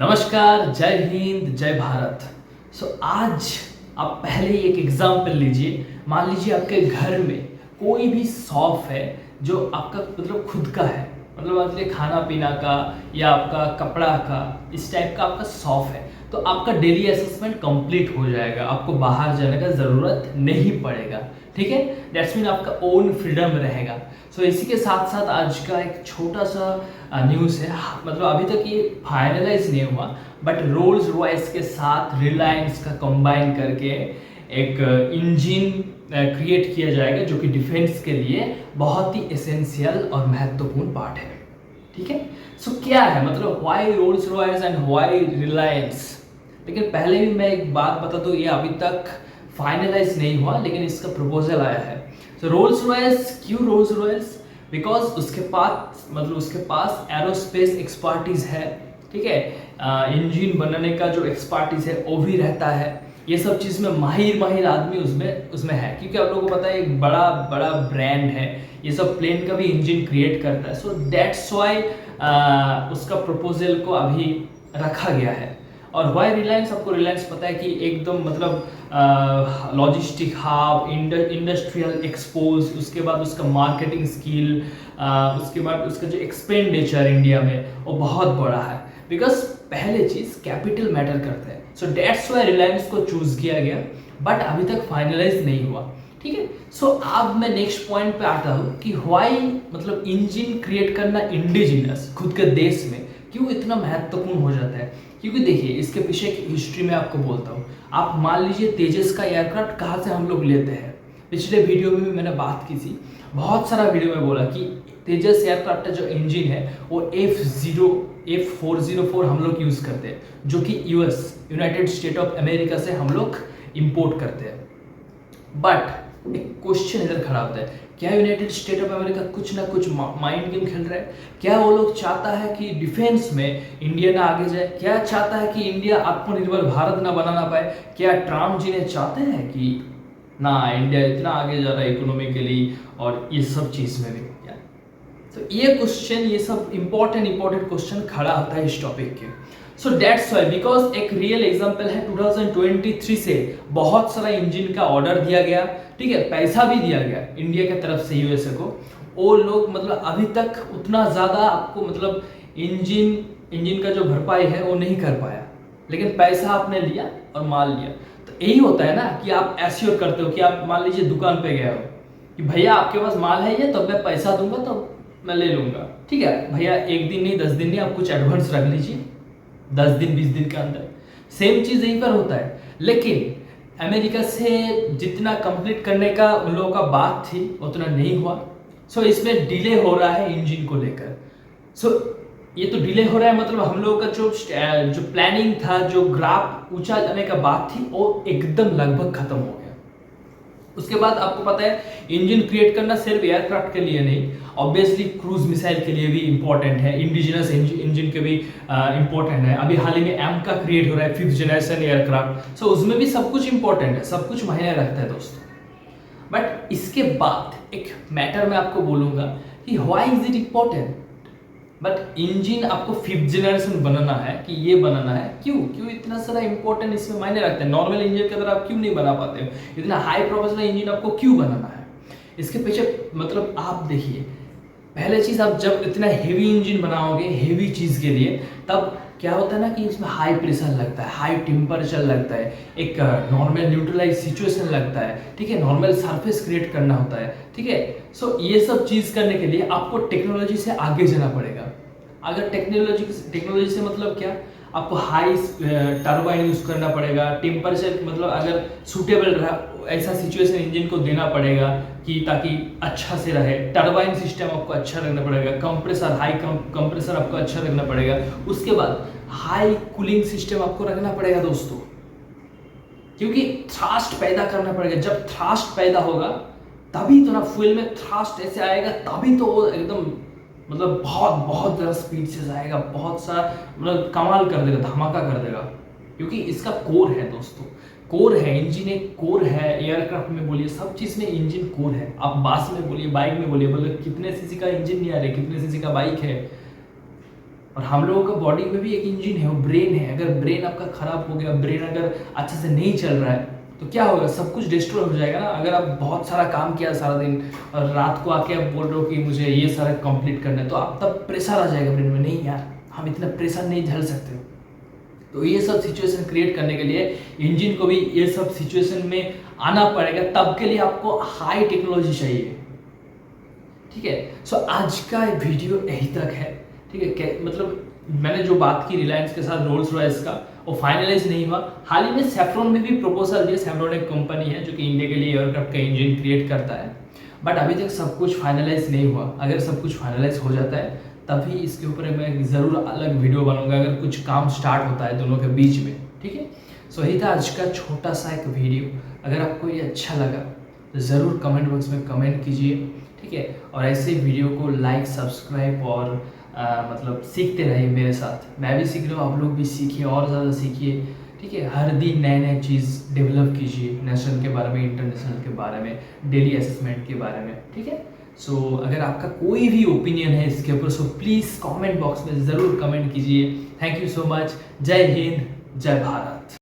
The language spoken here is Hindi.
नमस्कार, जय हिंद, जय भारत। आज आप पहले ही एक एग्जाम्पल लीजिए। मान लीजिए आपके घर में कोई भी शॉप है जो आपका मतलब खुद का है, मतलब मान लीजिए खाना पीना का या आपका कपड़ा का, इस टाइप का आपका शॉप है, तो आपका डेली असेसमेंट कंप्लीट हो जाएगा, आपको बाहर जाने का ज़रूरत नहीं पड़ेगा। ठीक है, दैट्स मीन आपका ओन फ्रीडम रहेगा। इसी के साथ साथ आज का एक छोटा सा न्यूज़ है, मतलब अभी तक ये फाइनलाइज नहीं हुआ, बट रोल्स रॉयस के साथ रिलायंस का कंबाइन करके एक इंजन क्रिएट किया जाएगा जो कि डिफेंस के लिए बहुत ही एसेंशियल और महत्वपूर्ण पार्ट है। ठीक है, क्या है मतलब why Rolls Royce and why Reliance. लेकिन पहले भी मैं एक बात बता दूं, ये अभी तक फाइनलाइज नहीं हुआ, लेकिन इसका प्रपोजल आया है। रोल्स रॉयस, क्यों रोल्स रॉयस? बिकॉज उसके पास एरोस्पेस एक्सपर्टीज है। ठीक है, इंजन बनाने का जो एक्सपर्टीज है वो भी रहता है। ये सब चीज़ में माहिर आदमी उसमें है, क्योंकि आप लोगों को पता है एक बड़ा ब्रांड है, ये सब प्लेन का भी इंजन क्रिएट करता है। दैट्स वाई उसका प्रपोजल को अभी रखा गया है। और वाई रिलायंस, आपको रिलायंस पता है कि एकदम मतलब लॉजिस्टिक हब, इंडस्ट्रियल एक्सपोज, उसके बाद उसका मार्केटिंग स्किल, उसके बाद उसका जो एक्सपेंडिचर इंडिया में वो बहुत बड़ा है। बिकॉज पहले चीज़ कैपिटल मैटर करता है। दैट्स वाई रिलायंस को चूज किया गया, बट अभी तक फाइनलाइज नहीं हुआ। ठीक है, अब मैं नेक्स्ट पॉइंट पे आता हूँ कि व्हाई मतलब इंजन क्रिएट करना इंडिजिनस खुद के देश में क्यों इतना महत्वपूर्ण हो जाता है। क्योंकि देखिए, इसके पीछे एक हिस्ट्री में आपको बोलता हूँ। आप मान लीजिए तेजस का एयरक्राफ्ट कहाँ से हम लोग लेते हैं। पिछले वीडियो में भी मैंने बात की थी, बहुत सारा वीडियो में बोला कि तेजस एयरक्राफ्ट का जो इंजन है वो F404 हम लोग यूज़ करते हैं, जो कि यूनाइटेड स्टेट ऑफ अमेरिका से हम लोग इम्पोर्ट करते हैं। बट एक क्वेश्चन इधर खड़ा होता है, क्या यूनाइटेड स्टेट ऑफ अमेरिका कुछ ना कुछ माइंड गेम खेल रहा है? क्या वो लोग चाहता है कि डिफेंस में इंडिया ना आगे जाए? क्या चाहता है कि इंडिया आत्मनिर्भर भारत ना बना पाए? क्या ट्रम्प जी ने चाहते हैं कि ना इंडिया इतना आगे जा रहा है इकोनॉमिकली और ये सब चीज़ में भी? ये क्वेश्चन, ये सब इंपॉर्टेंट क्वेश्चन खड़ा होता है इस टॉपिक के। दैट्स वाई, बिकॉज एक रियल एग्जांपल है 2023 से बहुत सारा इंजन का ऑर्डर दिया गया। ठीक है, पैसा भी दिया गया इंडिया की तरफ से यूएसए को। वो लोग मतलब अभी तक उतना ज़्यादा आपको मतलब इंजन का जो भरपाई है वो नहीं कर पाया, लेकिन पैसा आपने लिया और माल लिया। तो यही होता है ना कि आप एश्योर करते हो कि आप मान लीजिए दुकान पे गए हो कि भैया आपके पास माल है ये, तो मैं पैसा दूंगा तो मैं ले लूंगा। ठीक है भैया, एक दिन नहीं 10 दिन नहीं, आप कुछ एडवांस रख लीजिए 10 दिन 20 दिन के अंदर। सेम चीज़ यहीं पर होता है, लेकिन अमेरिका से जितना कंप्लीट करने का उन लोगों का बात थी उतना नहीं हुआ। इसमें डिले हो रहा है इंजन को लेकर। ये तो डिले हो रहा है, मतलब हम लोगों का जो प्लानिंग था, जो ग्राफ ऊंचा जाने का बात थी, वो एकदम लगभग खत्म हो गया। उसके बाद आपको पता है इंजन क्रिएट करना सिर्फ एयरक्राफ्ट के लिए नहीं, ऑब्वियसली क्रूज मिसाइल के लिए भी इंपॉर्टेंट है, इंडिजिनस इंजन के भी इंपॉर्टेंट है। अभी हाल ही में एम का क्रिएट हो रहा है, 5th जनरेशन एयरक्राफ्ट। उसमें भी सब कुछ इंपॉर्टेंट है, सब कुछ मायने रखता है दोस्तों। बट इसके बाद एक मैटर मैं आपको बोलूंगा कि why is it important. But engine आपको 5th जनरेशन बनाना है कि ये बनाना है, क्यों इतना सारा इंपॉर्टेंट इसमें मायने रखते हैं। नॉर्मल इंजन की तरह आप क्यों नहीं बना पाते हो? इतना हाई प्रोफेशनल इंजन आपको क्यों बनाना है? इसके पीछे मतलब आप देखिए, पहले चीज़, आप जब इतना हेवी इंजन बनाओगे हेवी चीज़ के लिए, तब क्या होता है ना कि इसमें हाई प्रेशर लगता है, हाई टेम्परेचर लगता है, एक नॉर्मल न्यूट्रलाइज सिचुएशन लगता है। ठीक है, नॉर्मल सरफेस क्रिएट करना होता है। ठीक है, ये सब चीज़ करने के लिए आपको टेक्नोलॉजी से आगे जाना पड़ेगा। अगर टेक्नोलॉजी से मतलब क्या, आपको हाई टर्बाइन यूज़ करना पड़ेगा, टेम्परेचर मतलब अगर सूटेबल रहा ऐसा सिचुएशन इंजन को देना पड़ेगा कि ताकि अच्छा से रहे। टर्बाइन सिस्टम आपको अच्छा रखना पड़ेगा, कंप्रेसर, हाई कंप्रेसर आपको अच्छा रखना पड़ेगा। उसके बाद हाई कूलिंग सिस्टम आपको रखना पड़ेगा दोस्तों, क्योंकि थ्रस्ट पैदा करना पड़ेगा। जब थ्रस्ट पैदा होगा तभी तो ना फ्यूल में थ्रस्ट ऐसे आएगा, तभी तो वो एकदम मतलब बहुत ज़्यादा स्पीड से जाएगा, बहुत सा मतलब कमाल कर देगा, धमाका कर देगा। क्योंकि इसका कोर है दोस्तों, कोर है इंजन, एक कोर है। एयरक्राफ्ट में बोलिए, सब चीज़ में इंजन कोर है। आप बस में बोलिए, बाइक में बोलिए, मतलब कितने सीसी का इंजन नहीं आ रहे, कितने सीसी का बाइक है, और हम लोगों का बॉडी में भी एक इंजन है, वो ब्रेन है। अगर ब्रेन आपका खराब हो गया, ब्रेन अगर अच्छे से नहीं चल रहा है तो क्या होगा, सब कुछ डिस्ट्रॉय हो जाएगा ना। अगर आप बहुत सारा काम किया सारा दिन और रात को आके आप बोल रहे हो कि मुझे ये सारा कंप्लीट करना है, तो आप तब प्रेशर आ जाएगा ब्रेन में, नहीं यार हम इतना प्रेशर नहीं झेल सकते। तो ये सब सिचुएशन क्रिएट करने के लिए इंजन को भी ये सब सिचुएशन में आना पड़ेगा, तब के लिए आपको हाई टेक्नोलॉजी चाहिए। ठीक है, सो आज का वीडियो यही तक है। ठीक है, मतलब मैंने जो बात की रिलायंस के साथ रोल्स रॉयस का, वो फाइनलाइज नहीं हुआ। हाल ही में सेफ्रॉन में भी प्रपोजल दिया। सेफ्रॉन एक कंपनी है जो कि इंडिया के लिए एयरक्राफ्ट का इंजन क्रिएट करता है, बट अभी तक सब कुछ फाइनलाइज नहीं हुआ। अगर सब कुछ फाइनलाइज हो जाता है तभी इसके ऊपर मैं ज़रूर अलग वीडियो बनाऊंगा, अगर कुछ काम स्टार्ट होता है दोनों के बीच में। ठीक है, सो यही था आज का छोटा सा एक वीडियो। अगर आपको ये अच्छा लगा तो ज़रूर कमेंट बॉक्स में कमेंट कीजिए। ठीक है, और ऐसे वीडियो को लाइक, सब्सक्राइब और मतलब सीखते रहिए मेरे साथ। मैं भी सीख रहा हूँ, आप लोग भी सीखिए और ज़्यादा सीखिए। ठीक है, हर दिन नए नए चीज़ डेवलप कीजिए, नेशनल के बारे में, इंटरनेशनल के बारे में, डेली असेसमेंट के बारे में। ठीक है, सो अगर आपका कोई भी ओपिनियन है इसके ऊपर, सो प्लीज़ कमेंट बॉक्स में ज़रूर कमेंट कीजिए। Thank you so much. जय हिंद, जय भारत।